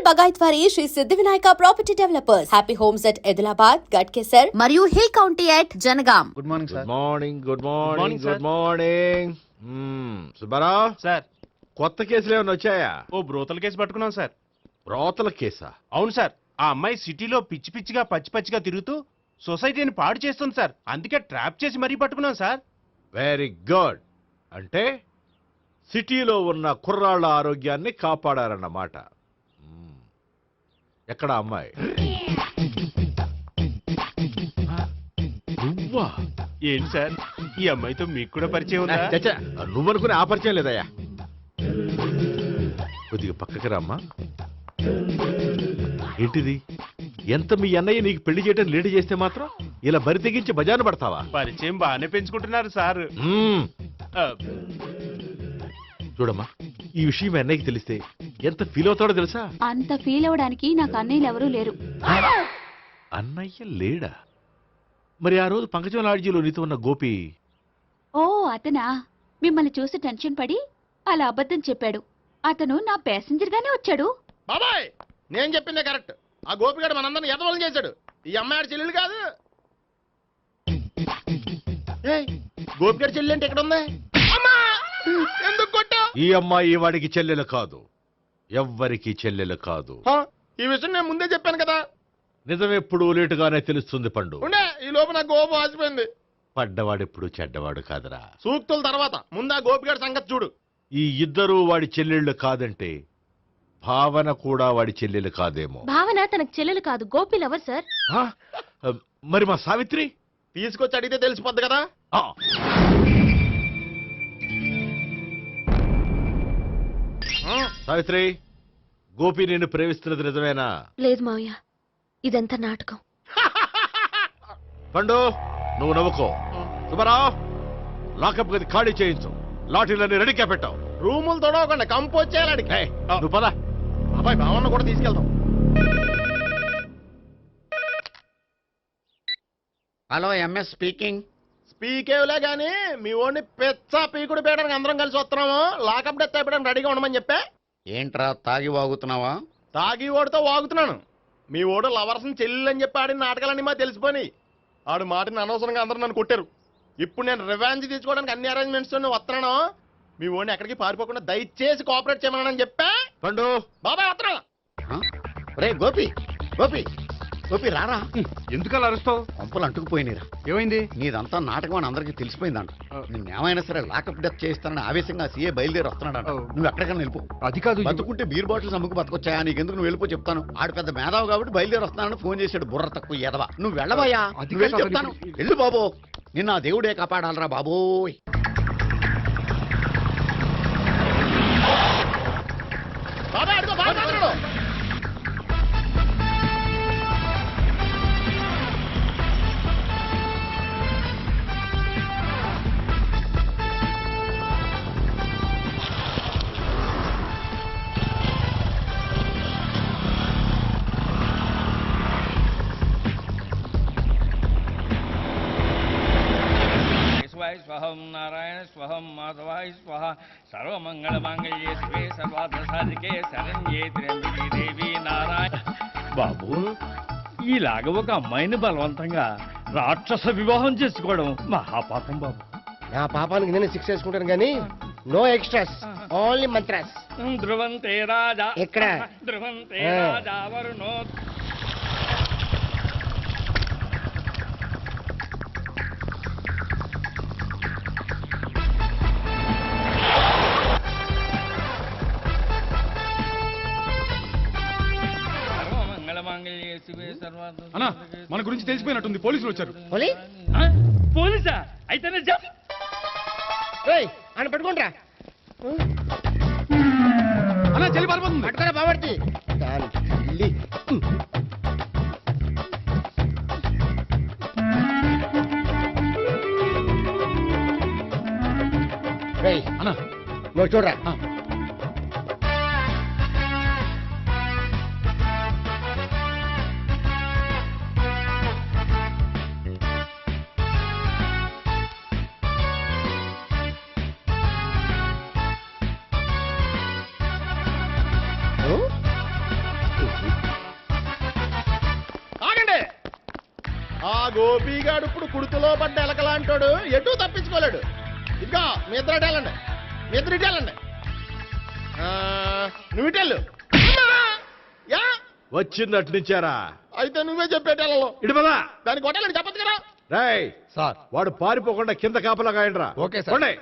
బగాయత్ వారి Shri Siddhi Vinayaka property developers. Happy homes at Edilabad, Ghatkesar మరియు hill county at Jangaon. Good morning sir. Good morning morning, good morning. Subbarao, sir కొత్త కేసులు ఏమైనా వచ్చాయా? ఓ బ్రోతల కేసు పట్టుకున్నాం సార్. రోతల కేసా? అవును సార్, ఆ అమ్మాయి సిటీలో పిచ్చి పిచ్చిగా పచ్చిగా తిరుగుతూ సొసైటీని పాడు చేస్తుంది సార్. అందుకే ట్రాప్ చేసి మరీ పట్టుకున్నాం సార్. Very good. అంటే సిటీలో ఉన్న కుర్రాళ్ళ ఆరోగ్యాన్ని కాపాడారన్నమాట. ఎక్కడ అమ్మాయి? నువ్వా? ఏంటి సార్, ఈ అమ్మాయితో మీకు కూడా పరిచయం ఉందా? చచ్చా, నువ్వనుకునే ఆ పరిచయం లేదయ్యా. కొద్దిగా పక్కకి రామ్మా. ఏంటిది? ఎంత మీ అన్నయ్య నీకు పెళ్లి చేయడం లేట్ చేస్తే మాత్రం ఇలా బరి తెగించి బజారు పడతావా? పరిచయం బాగానే పెంచుకుంటున్నారు సార్. చూడమ్మా, ఈ విషయం మీ అన్నయ్యకి తెలిస్తే ఎంత ఫీల్ అవుతాడో తెలుసా? అంత ఫీల్ అవడానికి నాకు అన్నయ్యలు ఎవరూ లేరు. అన్నయ్య లేడా? మరి ఆ రోజు పంకజం లాడ్జీలో నీతో ఉన్న గోపి? ఓ అతనా? మిమ్మల్ని చూసి టెన్షన్ పడి అలా అబద్ధం చెప్పాడు. అతను నా ప్యాసింజర్ గానే వచ్చాడు. బాబాయ్, నేను చెప్పిందే కరెక్ట్. ఆ గోపిగాడు మనందరిని ఎదవలం చేశాడు. ఈ అమ్మాయి చెల్లెలు కాదు. గోపిగాడి చెల్లి అంటే ఎక్కడ ఉంది? ఎందుకు కొట్టా? ఈ అమ్మాయి వాడికి చెల్లెలు కాదు, ఎవ్వరికి చెల్లెలు కాదు. ఈ విషయం నేను ముందే చెప్పాను కదా. నిజమెప్పుడు లేటుగానే తెలుస్తుంది పండు. ఉండే, ఈ లోపు నాకు గోపు ఆసిపోయింది. పడ్డవాడెప్పుడు చెడ్డవాడు కాదురా. సూక్తుల తర్వాత ముందు ఆ గోపిగాడి సంగతి చూడు. ఈ ఇద్దరూ వాడి చెల్లెళ్ళు కాదంటే భావన కూడా వాడి చెల్లెలు కాదేమో. భావన తనకు చెల్లెలు కాదు, గోపి లవర్ సార్. ఆ? మరి మా సావిత్రి? తీసుకొచ్చి అడిగితే తెలిసిపోద్ది కదా. ఆ. సావిత్రి, గోపి నిన్ను ప్రేమిస్తున్నది నిజమేనా? లేదు మావయ్య, ఇదంతా నాటకం. పండు, నువ్వు నవ్వుకో. సుబ్బారావు, లాకప్ గది ఖాళీ చేయించు. లాఠీలన్నీ రెడీగా పెట్టావు. రూములు తొడవకుండా కంపోజ్ చేయాలి. ఏయ్, నువ్వు పద. అబ్బాయి భావన కూడా తీసుకెళ్తాం. Hello, MS speaking. స్పీకేవ్లే గానీ మీ ఓడిని పెచ్చ పీకుడు పేయడానికి అందరం కలిసి వస్తున్నాము. లాకప్ డెత్ అయిపోయడానికి రెడీగా ఉండమని చెప్పే. ఏంట్రా తాగి వాగుతున్నావా? తాగి ఓడితో వాగుతున్నాను. మీ ఓడు లవర్స్ని చెల్లెని చెప్పి ఆడిన నాటకాలన్నీ మా తెలిసిపోయి ఆడు మాటని అనవసరంగా అందరూ నన్ను కొట్టారు. ఇప్పుడు నేను రివెంజ్ తీసుకోవడానికి అన్ని అరేంజ్మెంట్స్ వస్తున్నాను. మీ ఓడిని ఎక్కడికి పారిపోకుండా దయచేసి కోఆపరేట్ చేయమని చెప్పా. పండు, బాబాయ్ వస్తున్నా. రే గోపి, గోపి, గోపి రారా. ఎందుకు అలా అరుస్తావు? పంపులు అంటుకుపోయినరా. ఏమైంది? నీదంతా నాటకం అని అందరికీ తెలిసిపోయిందంట. నిన్నేమైనా సరే లాకప్ డెత్ చేస్తానని ఆవేశంగా సీఏ బయలుదేరి వస్తున్నాడంట. నువ్వు ఎక్కడికైనా వెళ్ళిపో. అది కాదు, బతుకుంటే బీర్ బాటిల్స్ అమ్ముకు బతకొచ్చాయా? నీకెందుకు, నువ్వు వెళ్ళిపో చెప్తాను. ఆడు పెద్ద మేధావు కాబట్టి బయలుదేరి వస్తున్నానని ఫోన్ చేశాడు. బుర్ర తక్కువ ఎదవా. నువ్వు వెళ్ళవయ్యా, నువ్వు వెళ్ళి చెప్తాను. వెళ్ళు బాబో, నిన్న ఆ దేవుడే కాపాడాలరా బాబోయ్. బాబాయ్ అడుగు, బాబాయ్ అడుగు. స్వహం నారాయణ స్వహం మాధవాయ స్వహ సర్వమంగళమాంగళ్యే శివే సర్వార్థ సాధికే శరణ్యే త్ర్యంబకే దేవి నారాయణ. బాబు, ఇలాగ ఒక అమ్మాయిని బలవంతంగా రాక్షస వివాహం చేసుకోవడం మహాపాపం బాబు. నా పాపానికి నేను శిక్ష వేసుకుంటాను కానీ నో ఎక్స్ట్రాస్, ఓన్లీ మంత్రాస్. ధ్రువంతే రాజా ఎక్కడ? ధ్రువంతే రాజా వరుణో. అన్నా, మన గురించి తెలిసిపోయినట్టుంది. పోలీసులు వచ్చారు. పోలీసా? అయితేనే జప్. అని పట్టుకుంటా. అన్నా, చెల్లి పారిపోతుంది. పట్టుకోరా బాబర్తి. అన్నా, నువ్వు చూడరా. గోపిగాడు ఇప్పుడు కుడుతులో పడ్డ ఎలకలాంటాడు, ఎటు తప్పించుకోలేడు. ఇదిగో మీ ఇద్దరు ఇటేళ్ళండి, మీ ఇద్దరు ఇటేళ్ళండి. నువ్వు ఇటెళ్ళు. యా వచ్చిందటు నుంచారా? అయితే నువ్వే చెప్పేటెళ్ళలో ఇటు పదా. దానికి కొట్టాలని చెప్పచ్చు కదా. రేయ్ సార్ వాడు పారిపోకుండా కింద కాపలా కాయండిరా. Okay sir. పోండి.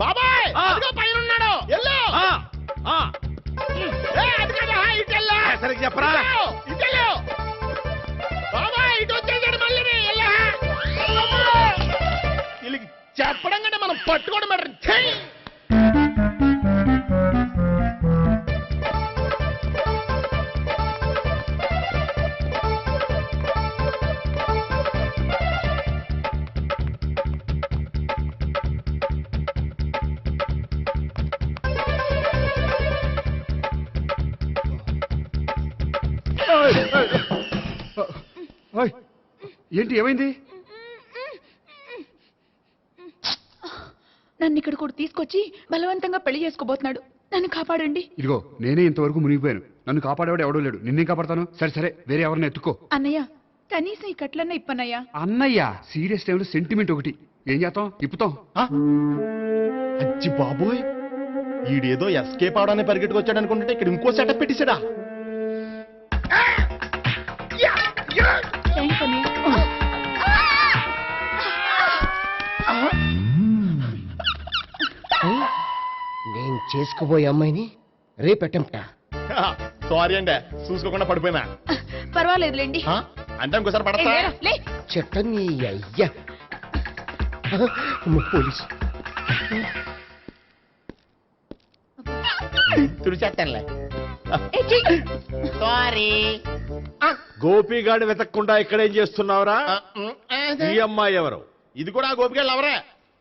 బాబాయ్ అదిగో పైన ఉన్నాడు, ఎల్లు. అది కదా ఇటెల్లా. సరిగ్గా చెప్పరా? ఇటెల్లు బాబాయ్, ఇటు వచ్చేసాడు మళ్ళీ. వీళ్ళకి చెప్పడం కంటే మనం పట్టుకోవడం బెటర్. ఏంటి ఏమైంది? నన్ను ఇక్కడ కూడా తీసుకొచ్చి బలవంతంగా పెళ్లి చేసుకోబోతున్నాడు. నన్ను కాపాడండి. ఇదిగో నేనే ఇంతవరకు మునిగిపోయాను. నన్ను కాపాడేవాడు ఎవడూ లేడు. నిన్నేం కాపాడతాను? సరే సరే వేరే ఎవరిని ఎత్తుకో. అన్నయ్య కనీసం ఈ కట్లన్నా ఇప్పనయ్యా. అన్నయ్య సీరియస్ టైంలో సెంటిమెంట్ ఒకటి. ఏం చేస్తాం? ఇప్పుతాం. అచ్చి బాబోయ్, ఈడేదో ఎస్కేప్ అవడానికి పరిగెట్టుకొచ్చాడు అనుకుంటే ఇక్కడ ఇంకో సెటప్ పెట్టేశాడా? థ్యాంక్స్ అన్నయ్య. నేను చేసుకోబోయే అమ్మాయిని రేపెట్టంట. సారీ అండి, చూసుకోకుండా పడిపోయినా. పర్వాలేదులేండి. అంటే ఇంకోసారి పడతా. లే చెట్ట నీ అయ్యా. పోలీసు తుడిచేస్తానులే. సారీ. గోపిగాడిని వెతకకుండా ఇక్కడేం చేస్తున్నావురా? ఈ అమ్మాయి ఎవరు? ఇది కూడా గోపికలు ఎవరే?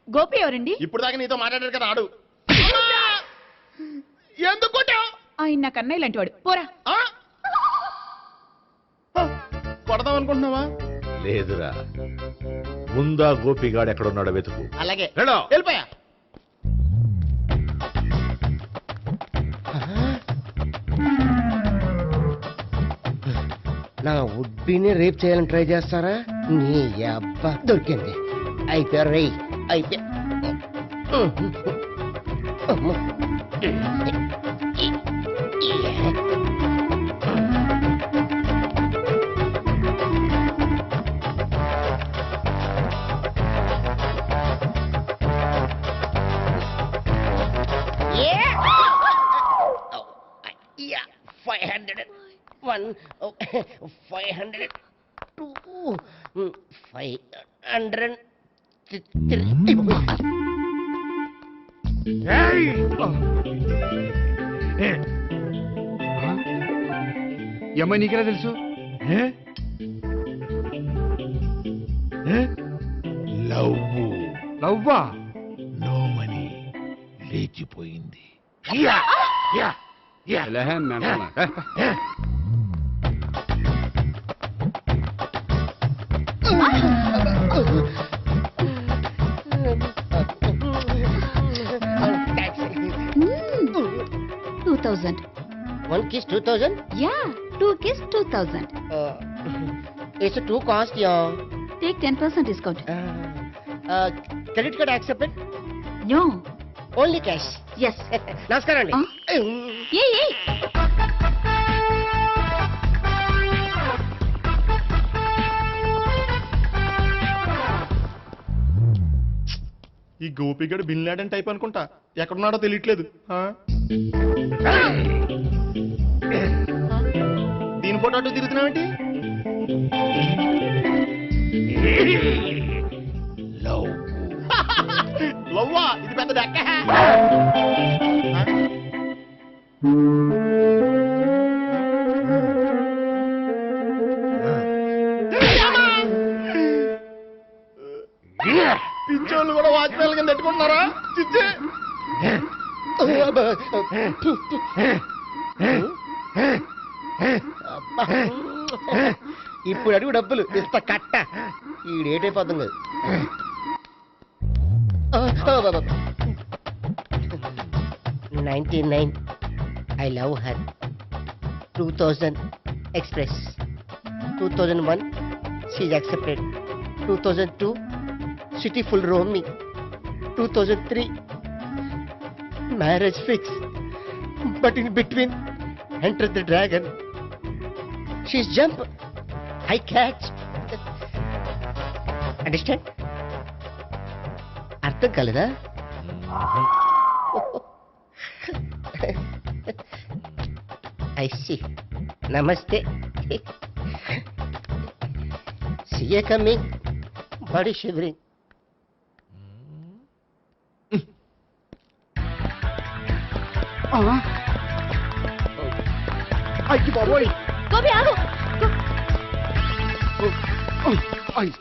గోపి ఎవరండి? ఇప్పుడు దాకా నీతో మాట్లాడారు కదా ఆడు. ఎందుకు కొట్టావ్? ఆయన నాకు అన్నయ్య లాంటి వాడు. పోరా. కొడదాం అనుకుంటున్నావా? లేదురా, ముందా గోపిగాడు ఎక్కడున్నాడో వెతుకు. అలాగే వెళ్ళో. వెళ్ళిపోయా. నా ఉడ్బీని రేప్ చేయాలని ట్రై చేస్తారా? నీ అబ్బా దొరికింది. అయిపోయారు రై. అయిపోయా. Yeah, 500. 1, 500, 2, 500, 3. ఈ అమ్మాయి నీకెలా తెలుసు? లవ్వు లవ్వా? నోమని లేచిపోయింది. ఎలా హే మెంటల్ నా? $2,000. 1 kiss 2000. Yeah 2 kiss 2000. It's too cost, yeah. Take 10% discount. Credit card accepted? No. Only cash. Yes. నమస్కారం అండి. ఏ ఈ గోపిగడు బిన్ లాడెన్ టైప్ అనుకుంటా, ఎక్కడున్నాడో తెలియట్లేదు. దీని ఫోటో అటు తిరుగుతున్నావేంటి? లవ్వా, ఇది పెద్ద డెక్క. పించోళ్ళు కూడా వాచ్మెన్ కింద పెట్టుకుంటున్నారా? చిచ్చే ఇప్పుడు అడుగు డబ్బులు ఇంత కట్ట ఈ డేట్ అయిపోతుంది కదా. 99 I love her. 2000 express. 2001 she's accepted. 2002 city full roaming. 2003 marriage fix. But in between entered the dragon. She's jump. I catch. Understand? అర్థం కాలేదా? I see. Namaste. See you coming. Body shivering. అయ్యి బాబోయ్. గోపి ఆగు. అయ్.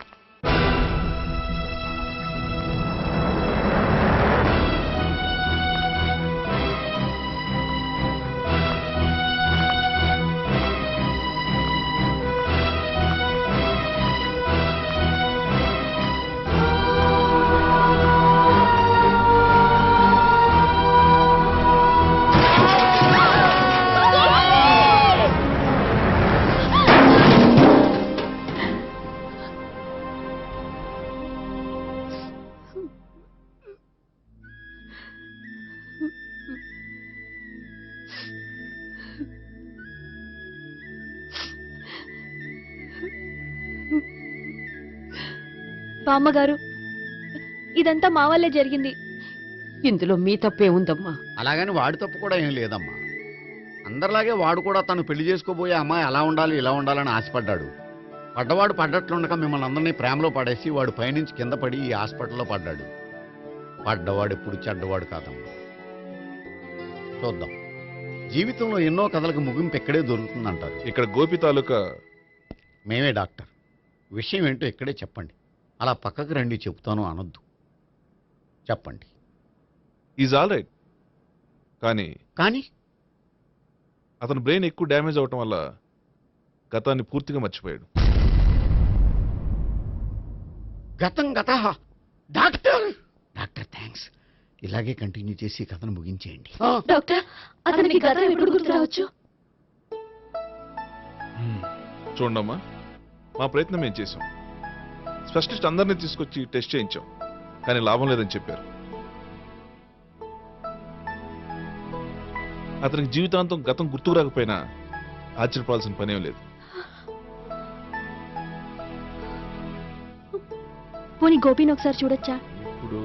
బామ్మగారు, ఇదంతా మా వల్లే జరిగింది. ఇందులో మీ తప్పే ఉందమ్మా. అలాగని వాడి తప్పు కూడా ఏం లేదమ్మా. అందరిలాగే వాడు కూడా తను పెళ్లి చేసుకోబోయే అమ్మాయి అలా ఉండాలి ఇలా ఉండాలని ఆశపడ్డాడు. పడ్డవాడు పడ్డట్లుండగా మిమ్మల్ని అందరినీ ప్రేమలో పడేసి వాడు పైనుంచి కింద పడి ఈ హాస్పిటల్లో పడ్డాడు. పడ్డవాడు ఎప్పుడు చెడ్డవాడు కాదమ్మా. చూద్దాం, జీవితంలో ఎన్నో కథలకు ముగింపు ఎక్కడే దొరుకుతుందంటారు. ఇక్కడ గోపి తాలూకా మేమే డాక్టర్. విషయం ఏంటో ఇక్కడే చెప్పండి. అలా పక్కకు రండి చెప్తాను అనొద్దు. చెప్పండి. Is all right. కానీ అతని బ్రెయిన్ ఎక్కువ డ్యామేజ్ అవటం వల్ల గతాన్ని పూర్తిగా మర్చిపోయాడు. గతం గత డాక్టర్ డాక్టర్ థ్యాంక్స్. ఇలాగే కంటిన్యూ చేసి కథను ముగించేయండి. డాక్టర్, అతనికి గతం ఎప్పుడు గుర్తు రావచ్చు? చూడమ్మా, మా ప్రయత్నం ఏం చేశాం. స్పెషలిస్ట్ అందరినీ తీసుకొచ్చి టెస్ట్ చేయించాం, కానీ లాభం లేదని చెప్పారు. అతనికి జీవితాంతం గతం గుర్తుకు రాకపోయినా ఆశ్చర్యపడాల్సిన పనేం లేదు. పోనీ గోపిని ఒకసారి చూడొచ్చా? ఇప్పుడు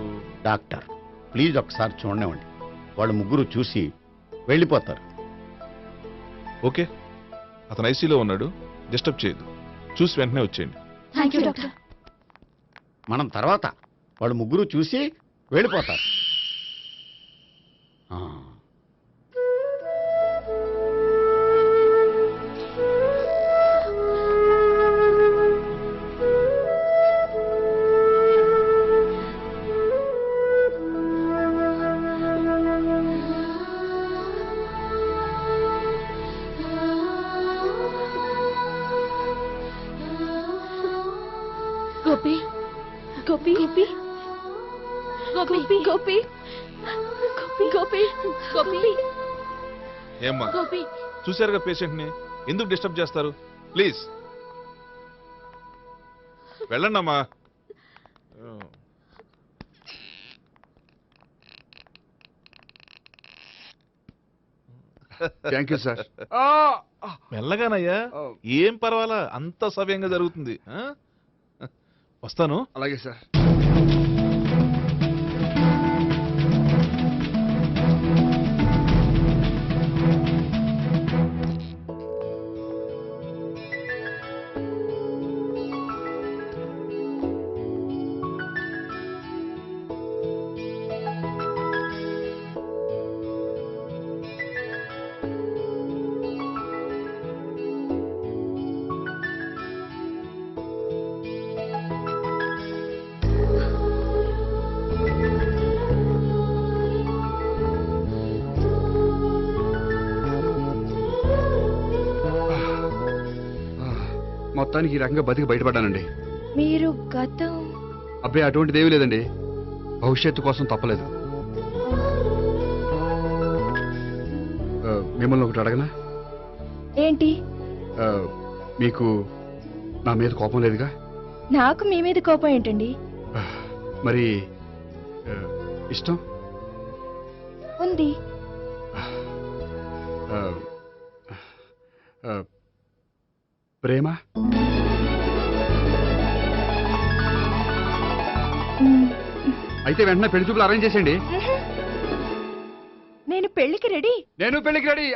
డాక్టర్ ప్లీజ్ ఒకసారి చూడనివ్వండి. వాళ్ళు ముగ్గురు చూసి వెళ్ళిపోతారు. ఓకే, అతను ఐసీలో ఉన్నాడు, డిస్టర్బ్ చేయదు. చూసి వెంటనే వచ్చేయండి. Thank you doctor. మనం తర్వాత వాళ్ళు ముగ్గురు చూసి వెళ్ళిపోతారు. గోపి గోపి గోపి గోపి గోపి గోపి ఏమ్మా గోపి చూశారుగా పేషెంట్ ని ఎందుకు డిస్టర్బ్ చేస్తారు? ప్లీజ్ వెళ్ళండి అమ్మా. Thank you sir. మెల్లగానయ్యా, ఏం పర్వాలా, అంత సవ్యంగా జరుగుతుంది. ఆ? వస్తాను. అలాగే సార్. మొత్తానికి ఈ రకంగా బతికి బయటపడ్డానండి. మీరు గతం అబ్బాయి అటువంటిది ఏమీ లేదండి. భవిష్యత్తు కోసం తప్పలేదు. మిమ్మల్ని ఒకటి అడగనా? ఏంటి? మీకు నా మీద కోపం లేదుగా? నాకు మీ మీద కోపం ఏంటండి? మరి ఇష్టం ఉంది. ప్రేమ అయితే వెంటనే పెళ్లి చూపులు అరేంజ్ చేసేయండి. నేను పెళ్లికి రెడీ. నేను పెళ్లికి రెడీ.